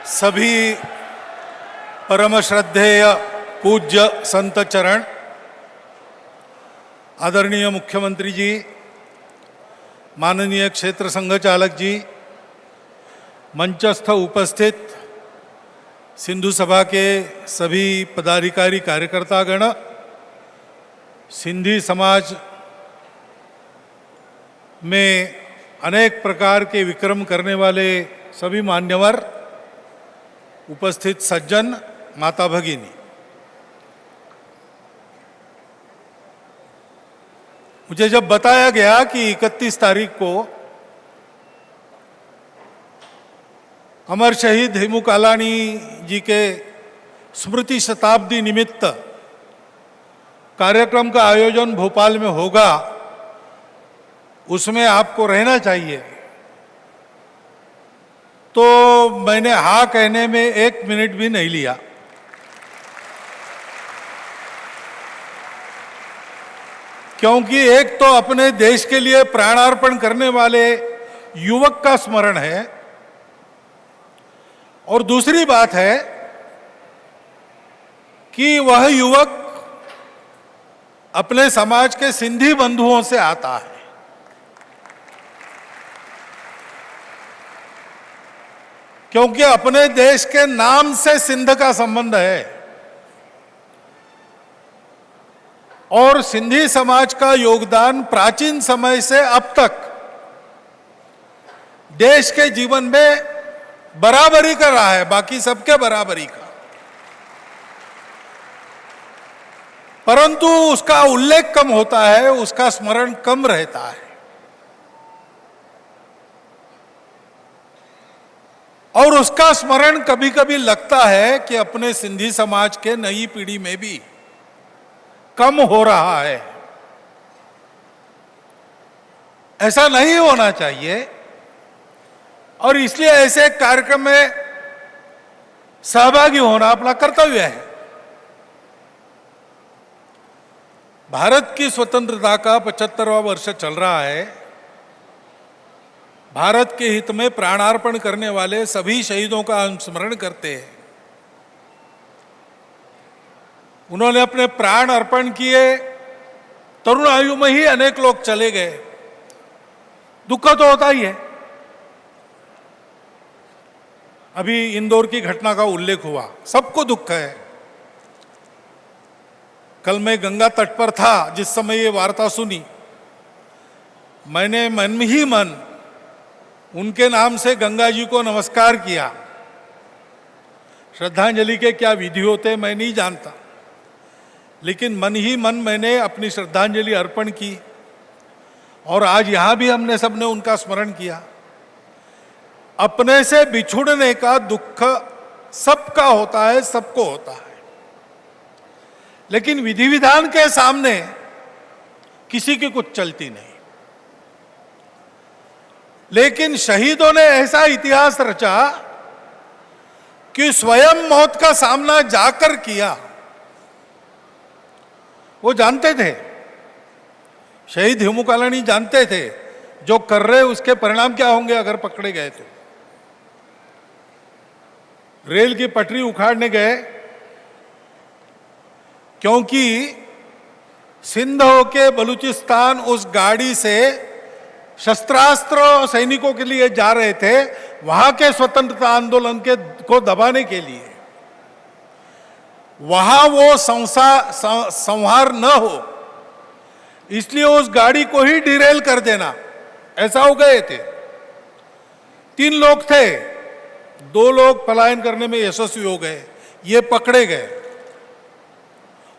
सभी परम श्रद्धेय पूज्य संत चरण, आदरणीय मुख्यमंत्री जी, माननीय क्षेत्र संघ चालक जी, मंचस्थ उपस्थित सिंधु सभा के सभी पदाधिकारी कार्यकर्तागण, सिंधी समाज में अनेक प्रकार के विक्रम करने वाले सभी मान्यवर, उपस्थित सज्जन, माता भगिनी, मुझे जब बताया गया कि 31 तारीख को अमर शहीद हेमू कालानी जी के स्मृति शताब्दी निमित्त कार्यक्रम का आयोजन भोपाल में होगा, उसमें आपको रहना चाहिए, तो मैंने हाँ कहने में 1 मिनट भी नहीं लिया। क्योंकि एक तो अपने देश के लिए प्राणार्पण करने वाले युवक का स्मरण है, और दूसरी बात है कि वह युवक अपने समाज के सिंधी बंधुओं से आता है। क्योंकि अपने देश के नाम से सिंध का संबंध है, और सिंधी समाज का योगदान प्राचीन समय से अब तक देश के जीवन में बराबरी कर रहा है, बाकी सबके बराबरी का, परंतु उसका उल्लेख कम होता है, उसका स्मरण कम रहता है। और उसका स्मरण कभी कभी लगता है कि अपने सिंधी समाज के नई पीढ़ी में भी कम हो रहा है। ऐसा नहीं होना चाहिए, और इसलिए ऐसे कार्यक्रम में सहभागी होना अपना कर्तव्य है। भारत की स्वतंत्रता का 75वां वर्ष चल रहा है। भारत के हित में प्राणार्पण करने वाले सभी शहीदों का हम स्मरण करते हैं। उन्होंने अपने प्राण अर्पण किए, तरुण आयु में ही अनेक लोग चले गए। दुख तो होता ही है। अभी इंदौर की घटना का उल्लेख हुआ, सबको दुख है। कल मैं गंगा तट पर था जिस समय ये वार्ता सुनी, मैंने मन में ही मन उनके नाम से गंगा जी को नमस्कार किया। श्रद्धांजलि के क्या विधि होते मैं नहीं जानता, लेकिन मन ही मन मैंने अपनी श्रद्धांजलि अर्पण की, और आज यहां भी हमने सबने उनका स्मरण किया। अपने से बिछुड़ने का दुख सबका होता है, सबको होता है, लेकिन विधि विधान के सामने किसी की कुछ चलती नहीं। लेकिन शहीदों ने ऐसा इतिहास रचा कि स्वयं मौत का सामना जाकर किया। वो जानते थे, शहीद हेमू कालानी जानते थे जो कर रहे उसके परिणाम क्या होंगे अगर पकड़े गए तो। रेल की पटरी उखाड़ने गए, क्योंकि सिंध होके बलूचिस्तान उस गाड़ी से शस्त्रास्त्र सैनिकों के लिए जा रहे थे, वहां के स्वतंत्रता आंदोलन को दबाने के लिए। वहां वो संहार न हो, इसलिए उस गाड़ी को ही डिरेल कर देना, ऐसा हो गए थे। 3 लोग थे, 2 लोग पलायन करने में यशस्वी हो गए, ये पकड़े गए।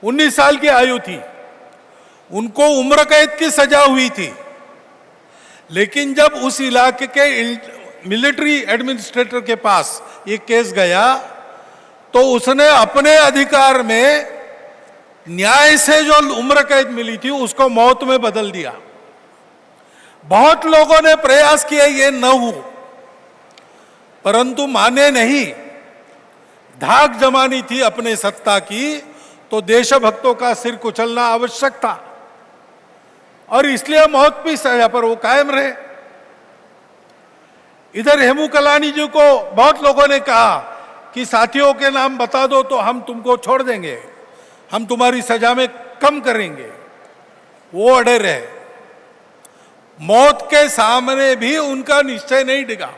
19 साल की आयु थी, उनको उम्र कैद की सजा हुई थी। लेकिन जब उस इलाके के मिलिट्री एडमिनिस्ट्रेटर के पास ये केस गया, तो उसने अपने अधिकार में न्याय से जो उम्र कैद मिली थी उसको मौत में बदल दिया। बहुत लोगों ने प्रयास किए ये न हो, परंतु माने नहीं। धाक जमानी थी अपने सत्ता की, तो देशभक्तों का सिर कुचलना आवश्यक था, और इसलिए मौत की सजा पर वो कायम रहे। इधर हेमू कालानी जी को बहुत लोगों ने कहा कि साथियों के नाम बता दो तो हम तुमको छोड़ देंगे, हम तुम्हारी सजा में कम करेंगे, वो अड़े रहे। मौत के सामने भी उनका निश्चय नहीं डिगा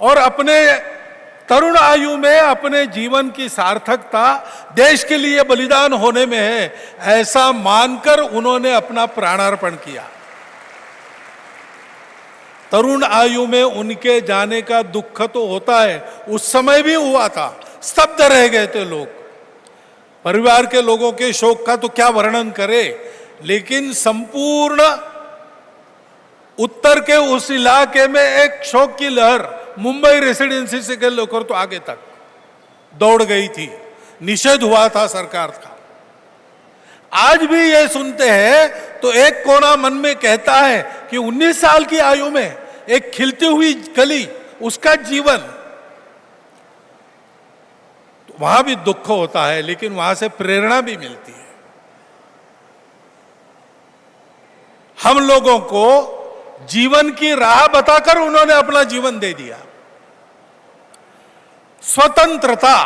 और अपने तरुण आयु में अपने जीवन की सार्थकता देश के लिए बलिदान होने में है, ऐसा मानकर उन्होंने अपना प्राणार्पण किया। तरुण आयु में उनके जाने का दुख तो होता है, उस समय भी हुआ था, स्तब्ध रह गए थे लोग। परिवार के लोगों के शोक का तो क्या वर्णन करे, लेकिन संपूर्ण उत्तर के उस इलाके में एक शोक की लहर मुंबई रेसिडेंसी से लेकर तो आगे तक दौड़ गई थी, निषेध हुआ था सरकार का। आज भी ये सुनते हैं तो एक कोना मन में कहता है कि 19 साल की आयु में एक खिलती हुई कली, उसका जीवन, तो वहां भी दुख होता है, लेकिन वहां से प्रेरणा भी मिलती है। हम लोगों को जीवन की राह बताकर उन्होंने अपना जीवन दे दिया। स्वतंत्रता,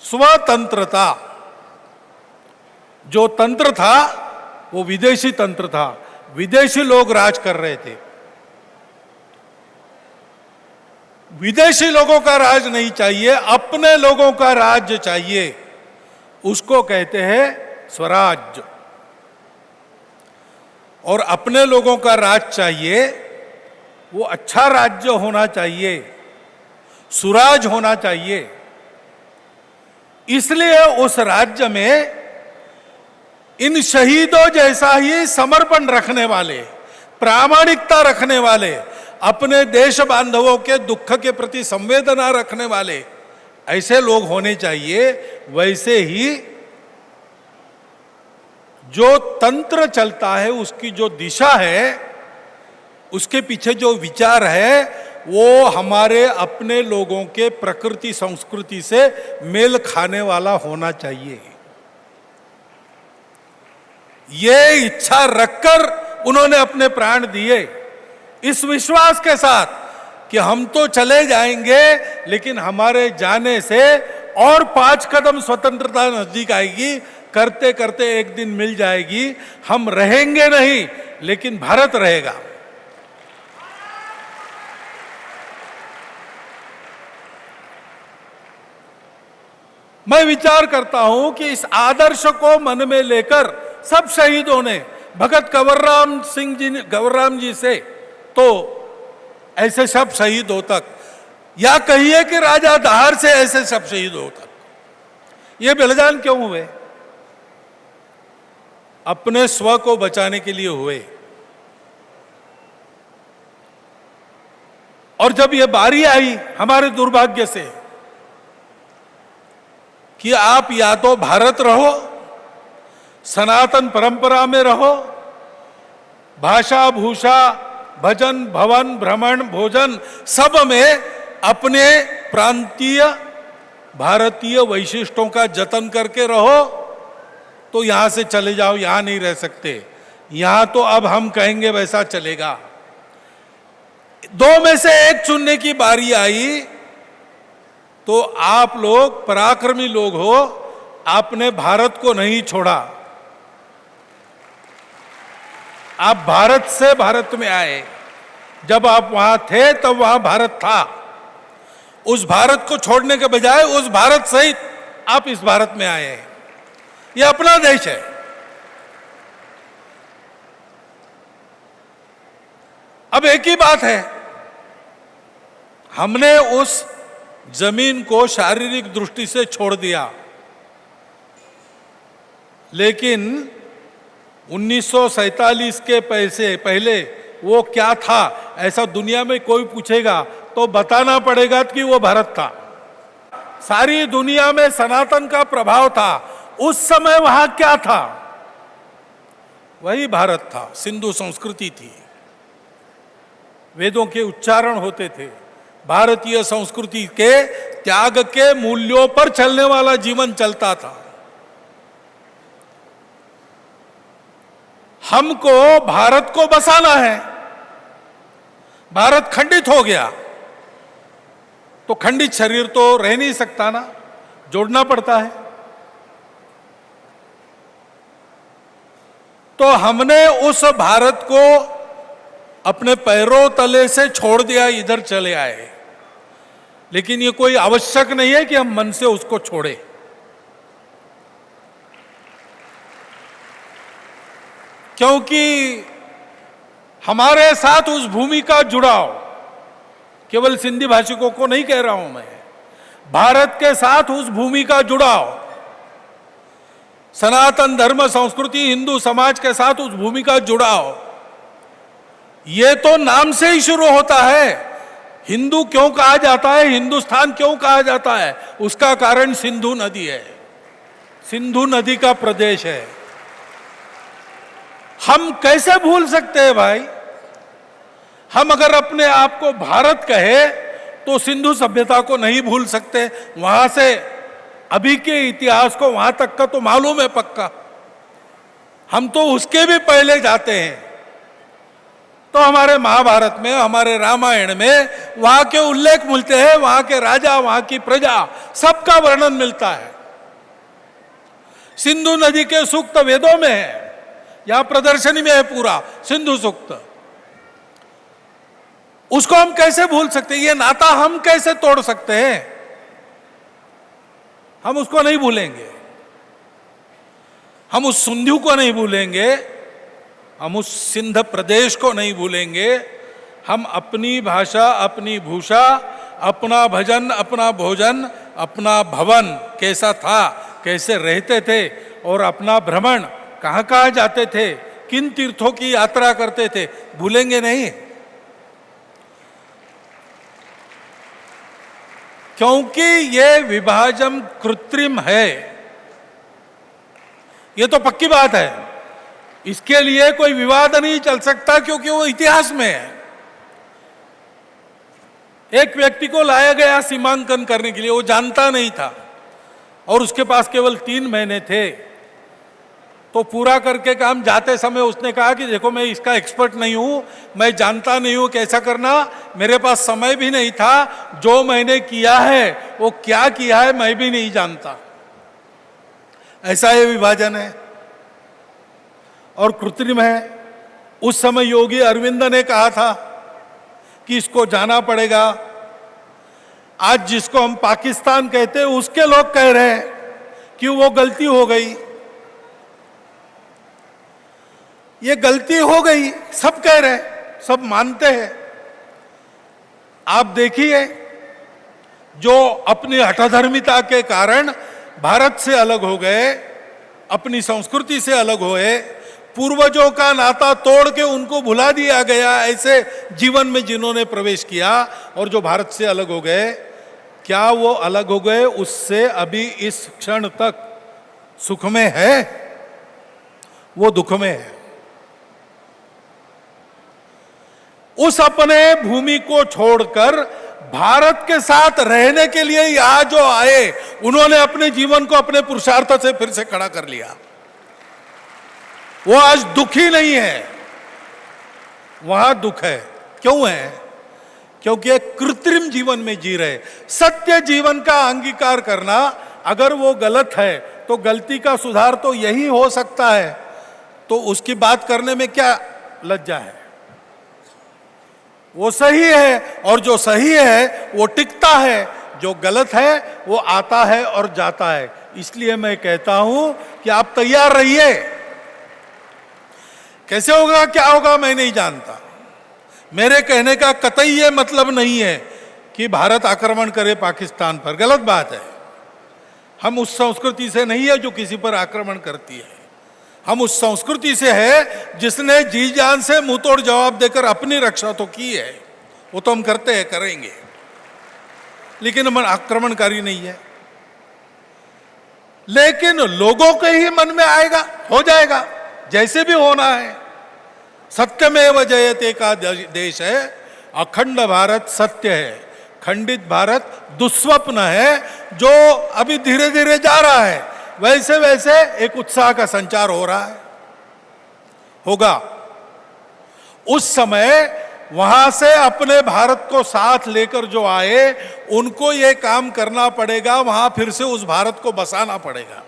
स्वतंत्रता, जो तंत्र था वो विदेशी तंत्र था, विदेशी लोग राज कर रहे थे। विदेशी लोगों का राज नहीं चाहिए, अपने लोगों का राज्य चाहिए, उसको कहते हैं स्वराज्य। और अपने लोगों का राज चाहिए, वो अच्छा राज्य होना चाहिए, सुराज होना चाहिए। इसलिए उस राज्य में इन शहीदों जैसा ही समर्पण रखने वाले, प्रामाणिकता रखने वाले, अपने देश बांधवों के दुख के प्रति संवेदना रखने वाले ऐसे लोग होने चाहिए। वैसे ही जो तंत्र चलता है, उसकी जो दिशा है, उसके पीछे जो विचार है, वो हमारे अपने लोगों के प्रकृति संस्कृति से मेल खाने वाला होना चाहिए। ये इच्छा रखकर उन्होंने अपने प्राण दिए, इस विश्वास के साथ कि हम तो चले जाएंगे, लेकिन हमारे जाने से और 5 कदम स्वतंत्रता नजदीक आएगी, करते करते एक दिन मिल जाएगी। हम रहेंगे नहीं, लेकिन भारत रहेगा। मैं विचार करता हूं कि इस आदर्श को मन में लेकर सब शहीदों ने, भगत गवर्राम जी से तो ऐसे सब शहीदों तक, या कहिए कि राजा दाहर से ऐसे सब शहीदों तक, ये बलिदान क्यों हुए? अपने स्व को बचाने के लिए हुए। और जब ये बारी आई हमारे दुर्भाग्य से कि आप या तो भारत रहो, सनातन परंपरा में रहो, भाषा भूषा भजन भवन भ्रमण भोजन सब में अपने प्रांतीय भारतीय वैशिष्टों का जतन करके रहो, तो यहां से चले जाओ, यहां नहीं रह सकते। यहां तो अब हम कहेंगे वैसा चलेगा। 2 में से एक चुनने की बारी आई तो आप लोग पराक्रमी लोग हो, आपने भारत को नहीं छोड़ा। आप भारत से भारत में आए। जब आप वहां थे तब वहां भारत था। उस भारत को छोड़ने के बजाय उस भारत सहित आप इस भारत में आए हैं। यह अपना देश है। अब एक ही बात है, हमने उस जमीन को शारीरिक दृष्टि से छोड़ दिया, लेकिन 1947 के पहले वो क्या था, ऐसा दुनिया में कोई पूछेगा तो बताना पड़ेगा कि वो भारत था। सारी दुनिया में सनातन का प्रभाव था। उस समय वहां क्या था? वही भारत था। सिंधु संस्कृति थी, वेदों के उच्चारण होते थे, भारतीय संस्कृति के त्याग के मूल्यों पर चलने वाला जीवन चलता था। हमको भारत को बसाना है। भारत खंडित हो गया, तो खंडित शरीर तो रह नहीं सकता ना, जोड़ना पड़ता है। तो हमने उस भारत को अपने पैरों तले से छोड़ दिया, इधर चले आए। लेकिन ये कोई आवश्यक नहीं है कि हम मन से उसको छोड़ें। क्योंकि हमारे साथ उस भूमि का जुड़ाव, केवल सिंधी भाषिकों को नहीं कह रहा हूं मैं, भारत के साथ उस भूमि का जुड़ाव, सनातन धर्म संस्कृति हिंदू समाज के साथ उस भूमि का जुड़ाव, ये तो नाम से ही शुरू होता है। हिंदू क्यों कहा जाता है, हिंदुस्तान क्यों कहा जाता है, उसका कारण सिंधु नदी है, सिंधु नदी का प्रदेश है। हम कैसे भूल सकते हैं भाई? हम अगर अपने आप को भारत कहे तो सिंधु सभ्यता को नहीं भूल सकते। वहां से अभी के इतिहास को, वहां तक का तो मालूम है पक्का, हम तो उसके भी पहले जाते हैं। तो हमारे महाभारत में, हमारे रामायण में वहां के उल्लेख मिलते हैं, वहां के राजा, वहां की प्रजा, सबका वर्णन मिलता है। सिंधु नदी के सूक्त वेदों में है, यहां प्रदर्शनी में है पूरा सिंधु सूक्त। उसको हम कैसे भूल सकते हैं? ये नाता हम कैसे तोड़ सकते हैं? हम उसको नहीं भूलेंगे, हम उस सिंधु को नहीं भूलेंगे, हम उस सिंध प्रदेश को नहीं भूलेंगे। हम अपनी भाषा, अपनी भूषा, अपना भजन, अपना भोजन, अपना भवन कैसा था, कैसे रहते थे, और अपना भ्रमण कहाँ कहाँ जाते थे, किन तीर्थों की यात्रा करते थे, भूलेंगे नहीं। क्योंकि ये विभाजन कृत्रिम है, ये तो पक्की बात है, इसके लिए कोई विवाद नहीं चल सकता, क्योंकि वो इतिहास में है। एक व्यक्ति को लाया गया सीमांकन करने के लिए, वो जानता नहीं था और उसके पास केवल 3 महीने थे। तो पूरा करके काम जाते समय उसने कहा कि देखो, मैं इसका एक्सपर्ट नहीं हूं, मैं जानता नहीं हूं कैसा करना, मेरे पास समय भी नहीं था, जो मैंने किया है वो क्या किया है मैं भी नहीं जानता। ऐसा ये विभाजन है और कृत्रिम है। उस समय योगी अरविंद ने कहा था कि इसको जाना पड़ेगा। आज जिसको हम पाकिस्तान कहते हैं, उसके लोग कह रहे हैं कि वो गलती हो गई, ये गलती हो गई, सब कह रहे हैं, सब मानते हैं। आप देखिए, जो अपनी हठधर्मिता के कारण भारत से अलग हो गए, अपनी संस्कृति से अलग हुए, पूर्वजों का नाता तोड़ के उनको भुला दिया गया, ऐसे जीवन में जिन्होंने प्रवेश किया और जो भारत से अलग हो गए, क्या वो अलग हो गए उससे अभी इस क्षण तक सुख में है? वो दुख में है। उस अपने भूमि को छोड़कर भारत के साथ रहने के लिए यहां जो आए, उन्होंने अपने जीवन को अपने पुरुषार्थ से फिर से खड़ा कर लिया। वो आज दुखी नहीं है, वहां दुख है। क्यों है? क्योंकि एक कृत्रिम जीवन में जी रहे। सत्य जीवन का अंगीकार करना, अगर वो गलत है तो गलती का सुधार तो यही हो सकता है, तो उसकी बात करने में क्या लज्जा है? वो सही है और जो सही है वो टिकता है, जो गलत है वो आता है और जाता है। इसलिए मैं कहता हूं कि आप तैयार रहिए। कैसे होगा, क्या होगा, मैं नहीं जानता। मेरे कहने का कतई ये मतलब नहीं है कि भारत आक्रमण करे पाकिस्तान पर, गलत बात है। हम उस संस्कृति से नहीं है जो किसी पर आक्रमण करती है। हम उस संस्कृति से है जिसने जी जान से मुंह तोड़ जवाब देकर अपनी रक्षा तो की है, वो तो हम करते हैं, करेंगे, लेकिन हम आक्रमणकारी नहीं है। लेकिन लोगों के ही मन में आएगा, हो जाएगा, जैसे भी होना है। सत्यमेव जयते का देश है, अखंड भारत सत्य है, खंडित भारत दुस्वप्न है, जो अभी धीरे धीरे जा रहा है। वैसे वैसे एक उत्साह का संचार हो रहा है, होगा। उस समय वहां से अपने भारत को साथ लेकर जो आए उनको ये काम करना पड़ेगा, वहां फिर से उस भारत को बसाना पड़ेगा।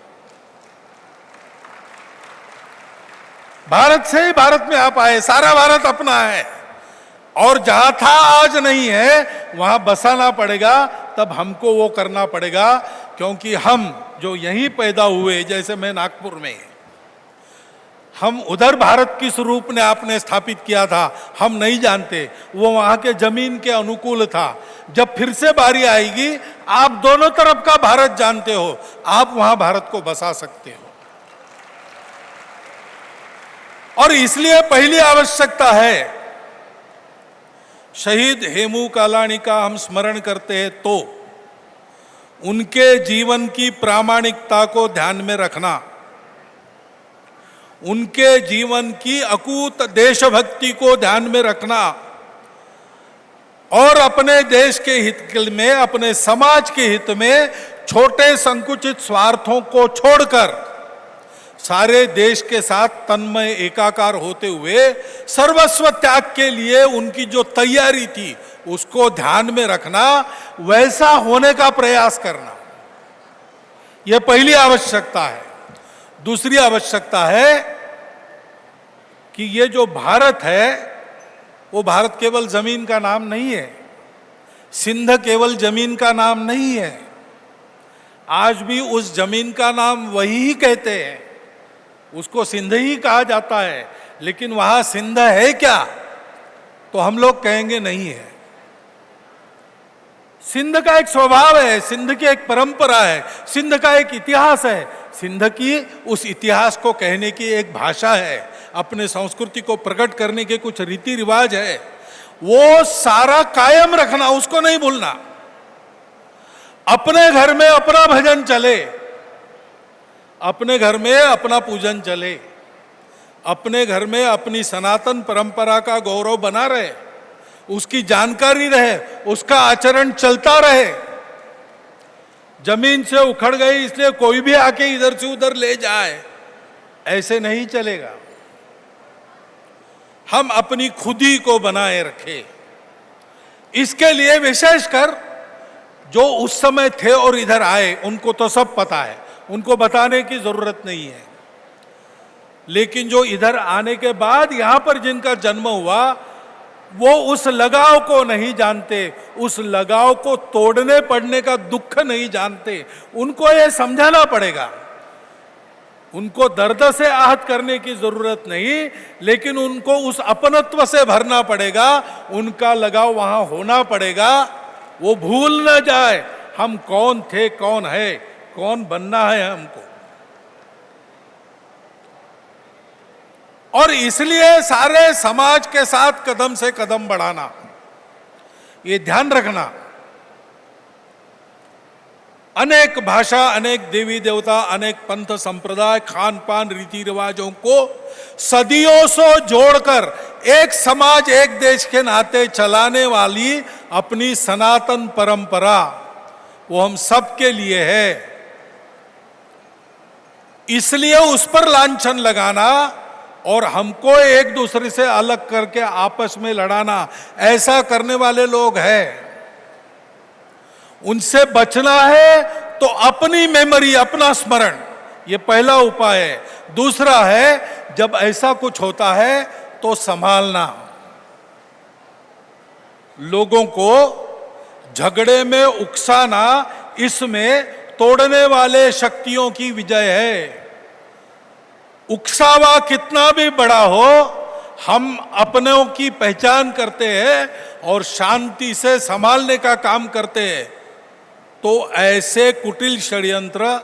भारत से ही भारत में आप आए, सारा भारत अपना है, और जहां था आज नहीं है वहां बसाना पड़ेगा। तब हमको वो करना पड़ेगा, क्योंकि हम जो यहीं पैदा हुए, जैसे मैं नागपुर में, हम उधर भारत किस रूप ने आपने स्थापित किया था हम नहीं जानते, वो वहां के जमीन के अनुकूल था। जब फिर से बारी आएगी, आप दोनों तरफ का भारत जानते हो, आप वहां भारत को बसा सकते हो। और इसलिए पहली आवश्यकता है, शहीद हेमू कालाणी का हम स्मरण करते हैं तो उनके जीवन की प्रामाणिकता को ध्यान में रखना, उनके जीवन की अकूत देशभक्ति को ध्यान में रखना, और अपने देश के हित में, अपने समाज के हित में छोटे संकुचित स्वार्थों को छोड़कर सारे देश के साथ तन्मय एकाकार होते हुए सर्वस्व त्याग के लिए उनकी जो तैयारी थी उसको ध्यान में रखना, वैसा होने का प्रयास करना, यह पहली आवश्यकता है। दूसरी आवश्यकता है कि ये जो भारत है वो भारत केवल जमीन का नाम नहीं है, सिंध केवल जमीन का नाम नहीं है। आज भी उस जमीन का नाम वही ही कहते हैं, उसको सिंध ही कहा जाता है, लेकिन वहां सिंध है क्या तो हम लोग कहेंगे नहीं है। सिंध का एक स्वभाव है, सिंध की एक परंपरा है, सिंध का एक इतिहास है, सिंध की उस इतिहास को कहने की एक भाषा है, अपने संस्कृति को प्रकट करने के कुछ रीति रिवाज है, वो सारा कायम रखना, उसको नहीं भूलना। अपने घर में अपना भजन चले, अपने घर में अपना पूजन चले, अपने घर में अपनी सनातन परंपरा का गौरव बना रहे, उसकी जानकारी रहे, उसका आचरण चलता रहे। जमीन से उखड़ गई इसलिए कोई भी आके इधर से उधर ले जाए, ऐसे नहीं चलेगा। हम अपनी खुदी को बनाए रखें। इसके लिए विशेषकर जो उस समय थे और इधर आए उनको तो सब पता है, उनको बताने की जरूरत नहीं है, लेकिन जो इधर आने के बाद यहां पर जिनका जन्म हुआ वो उस लगाव को नहीं जानते, उस लगाव को तोड़ने पड़ने का दुख नहीं जानते। उनको यह समझाना पड़ेगा, उनको दर्द से आहत करने की जरूरत नहीं, लेकिन उनको उस अपनत्व से भरना पड़ेगा, उनका लगाव वहां होना पड़ेगा। वो भूल न जाए हम कौन थे, कौन है, कौन बनना है हमको। और इसलिए सारे समाज के साथ कदम से कदम बढ़ाना, ये ध्यान रखना। अनेक भाषा, अनेक देवी देवता, अनेक पंथ संप्रदाय, खान पान, रीति रिवाजों को सदियों से जोड़कर एक समाज, एक देश के नाते चलाने वाली अपनी सनातन परंपरा, वो हम सबके लिए है। इसलिए उस पर लांछन लगाना और हमको एक दूसरे से अलग करके आपस में लड़ाना, ऐसा करने वाले लोग हैं, उनसे बचना है। तो अपनी मेमोरी, अपना स्मरण, ये पहला उपाय है। दूसरा है, जब ऐसा कुछ होता है तो संभालना, लोगों को झगड़े में उकसाना, इसमें तोड़ने वाले शक्तियों की विजय है। उकसावा कितना भी बड़ा हो, हम अपनों की पहचान करते हैं और शांति से संभालने का काम करते हैं, तो ऐसे कुटिल षड्यंत्र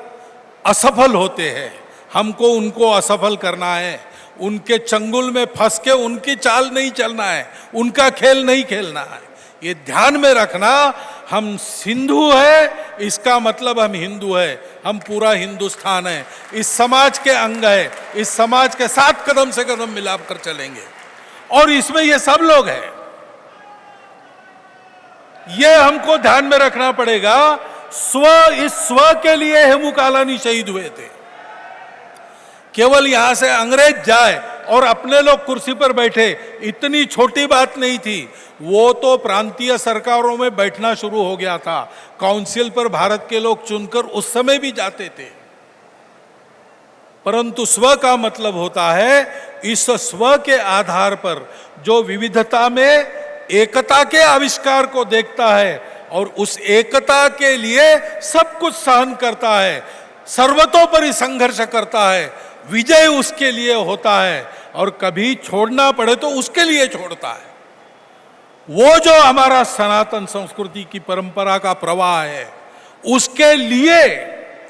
असफल होते हैं। हमको उनको असफल करना है, उनके चंगुल में फंस के उनकी चाल नहीं चलना है, उनका खेल नहीं खेलना है। ये ध्यान में रखना, हम सिंधु है इसका मतलब हम हिंदू है, हम पूरा हिंदुस्तान है, इस समाज के अंग है, इस समाज के साथ कदम से कदम मिलाकर चलेंगे। और इसमें ये सब लोग हैं, ये हमको ध्यान में रखना पड़ेगा। इस स्व के लिए हेमू कालानी शहीद हुए थे केवल यहां से अंग्रेज जाए और अपने लोग कुर्सी पर बैठे, इतनी छोटी बात नहीं थी। वो तो प्रांतीय सरकारों में बैठना शुरू हो गया था। काउंसिल पर भारत के लोग चुनकर उस समय भी जाते थे। परंतु स्व का मतलब होता है इस स्व के आधार पर जो विविधता में एकता के आविष्कार को देखता है और उस एकता के लिए सब कुछ सहन करता है, सर्वतोपरि संघर्ष करता है, विजय उसके लिए होता है और कभी छोड़ना पड़े तो उसके लिए छोड़ता है। वो जो हमारा सनातन संस्कृति की परंपरा का प्रवाह है, उसके लिए,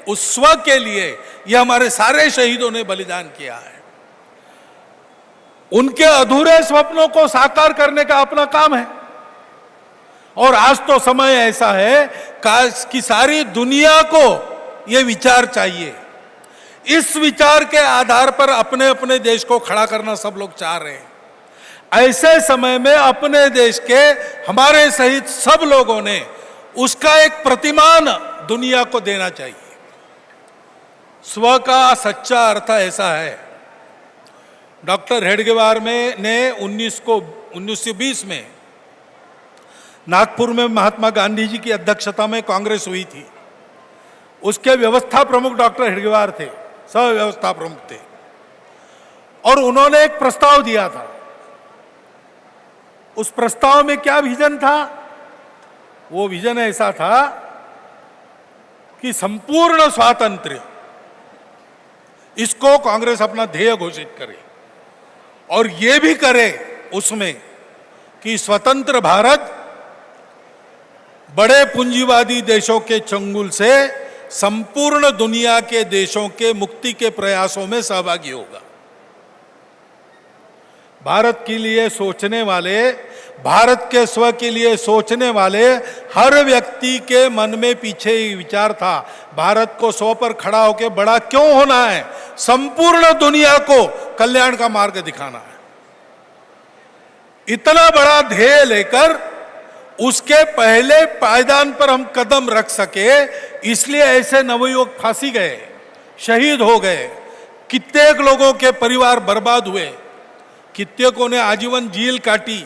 उस स्व के लिए ये हमारे सारे शहीदों ने बलिदान किया है। उनके अधूरे स्वप्नों को साकार करने का अपना काम है। और आज तो समय ऐसा है कि सारी दुनिया को ये विचार चाहिए। इस विचार के आधार पर अपने अपने देश को खड़ा करना सब लोग चाह रहे हैं। ऐसे समय में अपने देश के, हमारे सहित सब लोगों ने उसका एक प्रतिमान दुनिया को देना चाहिए। स्व का सच्चा अर्थ ऐसा है। डॉक्टर हेडगेवार ने 1920 में नागपुर में महात्मा गांधी जी की अध्यक्षता में कांग्रेस हुई थी। उसके व्यवस्था प्रमुख डॉक्टर हेडगेवार थे, सह व्यवस्था प्रमुख थे। और उन्होंने एक प्रस्ताव दिया था। उस प्रस्ताव में क्या विजन था? वो विजन ऐसा था कि संपूर्ण स्वातंत्र्य, इसको कांग्रेस अपना ध्येय घोषित करे और ये भी करे उसमें कि स्वतंत्र भारत बड़े पूंजीवादी देशों के चंगुल से संपूर्ण दुनिया के देशों के मुक्ति के प्रयासों में सहभागी होगा। भारत के लिए सोचने वाले, भारत के स्व के लिए सोचने वाले हर व्यक्ति के मन में पीछे ही विचार था, भारत को स्व पर खड़ा होकर बड़ा क्यों होना है, संपूर्ण दुनिया को कल्याण का मार्ग दिखाना है। इतना बड़ा ध्येय लेकर उसके पहले पायदान पर हम कदम रख सके, इसलिए ऐसे नवयुवक फांसी गए, शहीद हो गए, कितने लोगों के परिवार बर्बाद हुए, कितने ने आजीवन जेल काटी।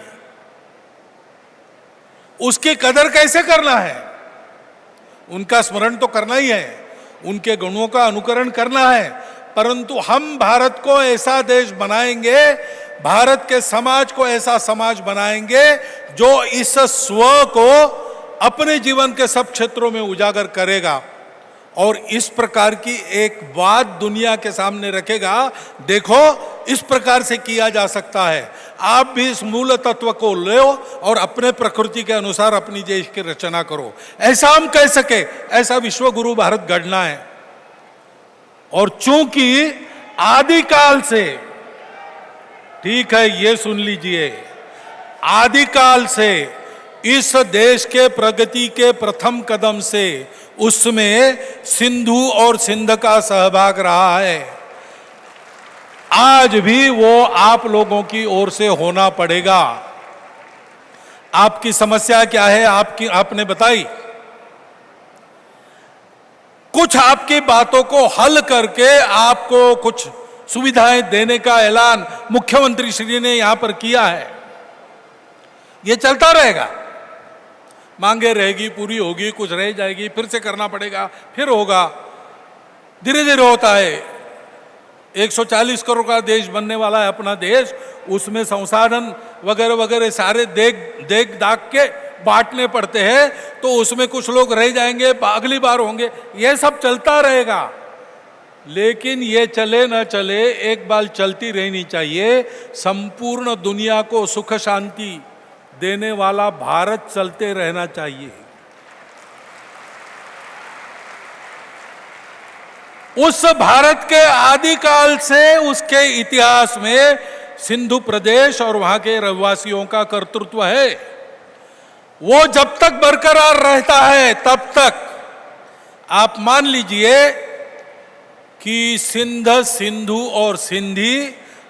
उसकी कदर कैसे करना है? उनका स्मरण तो करना ही है, उनके गुणों का अनुकरण करना है, परंतु हम भारत को ऐसा देश बनाएंगे, भारत के समाज को ऐसा समाज बनाएंगे जो इस स्व को अपने जीवन के सब क्षेत्रों में उजागर करेगा और इस प्रकार की एक बात दुनिया के सामने रखेगा। देखो, इस प्रकार से किया जा सकता है, आप भी इस मूल तत्व को लो और अपने प्रकृति के अनुसार अपनी देश की रचना करो। ऐसा हम कह सके, ऐसा विश्व गुरु भारत गढ़ना है। और चूंकि आदिकाल से, ठीक है, ये सुन लीजिए, आदिकाल से इस देश के प्रगति के प्रथम कदम से उसमें सिंधु और सिंध का सहभाग रहा है। आज भी वो आप लोगों की ओर से होना पड़ेगा। आपकी समस्या क्या है? आपने बताई। कुछ आपकी बातों को हल करके आपको कुछ सुविधाएं देने का ऐलान मुख्यमंत्री श्री ने यहां पर किया है। ये चलता रहेगा, मांगे रहेगी, पूरी होगी, कुछ रह जाएगी, फिर से करना पड़ेगा, फिर होगा, धीरे धीरे होता है। 140 करोड़ का देश बनने वाला है अपना देश, उसमें संसाधन वगैरह वगैरह सारे देख दाग के बांटने पड़ते हैं, तो उसमें कुछ लोग रह जाएंगे, अगली बार होंगे, ये सब चलता रहेगा। लेकिन ये चले न चले, एक बार चलती रहनी चाहिए। संपूर्ण दुनिया को सुख शांति देने वाला भारत चलते रहना चाहिए। उस भारत के आदिकाल से, उसके इतिहास में सिंधु प्रदेश और वहां के रहवासियों का कर्तृत्व है। वो जब तक बरकरार रहता है तब तक आप मान लीजिए कि सिंध, सिंधु और सिंधी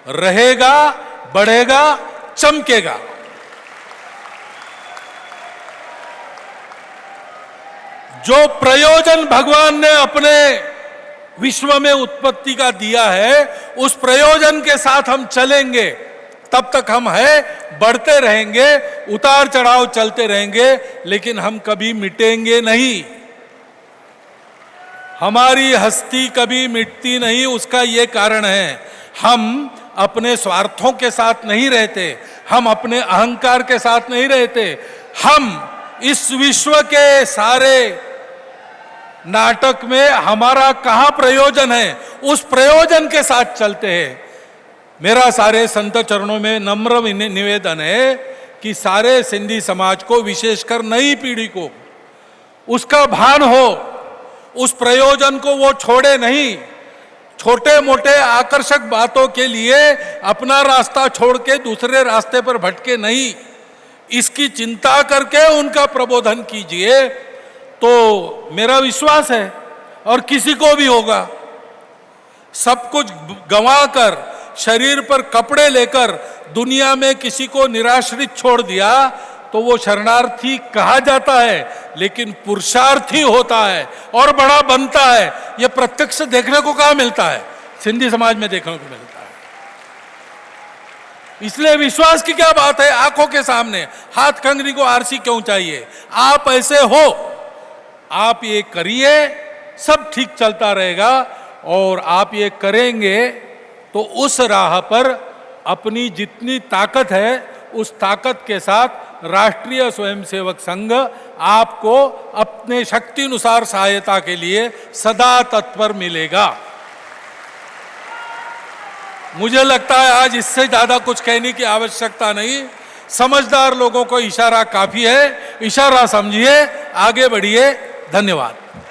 रहेगा, बढ़ेगा, चमकेगा। जो प्रयोजन भगवान ने अपने विश्व में उत्पत्ति का दिया है, उस प्रयोजन के साथ हम चलेंगे, तब तक हम है, बढ़ते रहेंगे, उतार चढ़ाव चलते रहेंगे, लेकिन हम कभी मिटेंगे नहीं। हमारी हस्ती कभी मिटती नहीं। उसका ये कारण है, हम अपने स्वार्थों के साथ नहीं रहते, हम अपने अहंकार के साथ नहीं रहते, हम इस विश्व के सारे नाटक में हमारा कहाँ प्रयोजन है, उस प्रयोजन के साथ चलते हैं। मेरा सारे संत चरणों में नम्र निवेदन है कि सारे सिंधी समाज को, विशेषकर नई पीढ़ी को, उसका भान हो, उस प्रयोजन को वो छोड़े नहीं। छोटे मोटे आकर्षक बातों के लिए अपना रास्ता छोड़ के दूसरे रास्ते पर भटके नहीं, इसकी चिंता करके उनका प्रबोधन कीजिए। तो मेरा विश्वास है, और किसी को भी होगा, सब कुछ गंवाकर, शरीर पर कपड़े लेकर दुनिया में किसी को निराश्रित छोड़ दिया तो वो शरणार्थी कहा जाता है, लेकिन पुरुषार्थी होता है और बड़ा बनता है। ये प्रत्यक्ष देखने को कहाँ मिलता है? सिंधी समाज में देखने को मिलता है। इसलिए विश्वास की क्या बात है, आंखों के सामने, हाथ कंगनी को आरसी क्यों चाहिए? आप ऐसे हो, आप ये करिए, सब ठीक चलता रहेगा। और आप ये करेंगे तो उस राह पर अपनी जितनी ताकत है, उस ताकत के साथ राष्ट्रीय स्वयंसेवक संघ आपको अपने शक्ति अनुसार सहायता के लिए सदा तत्पर मिलेगा। मुझे लगता है आज इससे ज्यादा कुछ कहने की आवश्यकता नहीं। समझदार लोगों को इशारा काफी है। इशारा समझिए, आगे बढ़िए। धन्यवाद।